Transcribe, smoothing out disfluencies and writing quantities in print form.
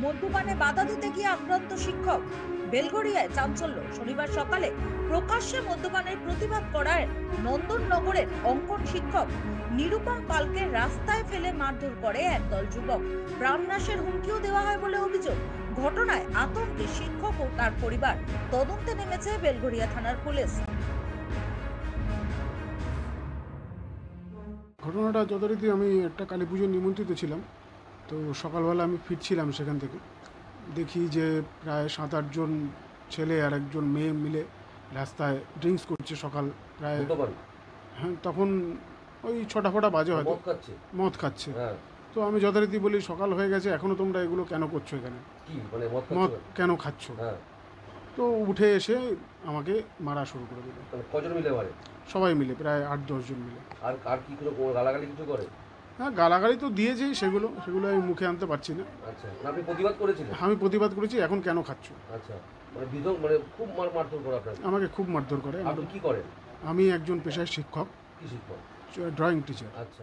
মদ্যপানে বাধা দিতে গিয়ে আক্রান্ত শিক্ষক। বেলগড়িয়ায় চাঞ্চল্য। শনিবার সকালে প্রকাশ্যে মদ্যপানের প্রতিবাদ করায় নন্দননগরের অঙ্কন শিক্ষক নিরুপম পালকে রাস্তায় ফেলে মারধর করে একদল যুবক। প্রাণনাশের হুমকিও দেওয়া হয় বলে অভিযোগ। ঘটনায় আতঙ্কে শিক্ষক ও তার পরিবার। তদন্তে নেমেছে বেলগড়িয়া থানার পুলিশ। ঘটনাটা যথারীতি আমি একটা কালী পুজোর নিমন্ত্রিত ছিলাম। তো সকালবেলা আমি ফিরছিলাম সেখান থেকে, দেখি যে প্রায় 7-8 জন ছেলে আর একজন মেয়ে মিলে রাস্তায় ড্রিঙ্কস করছে। সকাল প্রায়, হ্যাঁ, তখন ওই 6টা বাজে হয়তো, মদ খাচ্ছে। তো আমি যথারীতি বলি, সকাল হয়ে গেছে, এখনও তোমরা এগুলো কেন করছো এখানে, মদ কেন খাচ্ছ? তো উঠে এসে আমাকে মারা শুরু করে দিল। কজন মিলে মারে? সবাই মিলে, প্রায় 8-10 জন মিলে। আর কি করে গালাগালি কিছু করে? হ্যাঁ, গালাগালি তো দিয়েছেই, সেগুলো আমি মুখে আনতে পারছি না। আচ্ছা, আপনি প্রতিবাদ করেছিলেন? আমি প্রতিবাদ করেছি, এখন কেন খাচ্ছ। আচ্ছা, খুব মারধর করে আপনাকে? আমাকে খুব মারধর করে। আপনি কি করেন? আমি একজন পেশায় শিক্ষক, কি শিক্ষক? Drawing teacher. আচ্ছা।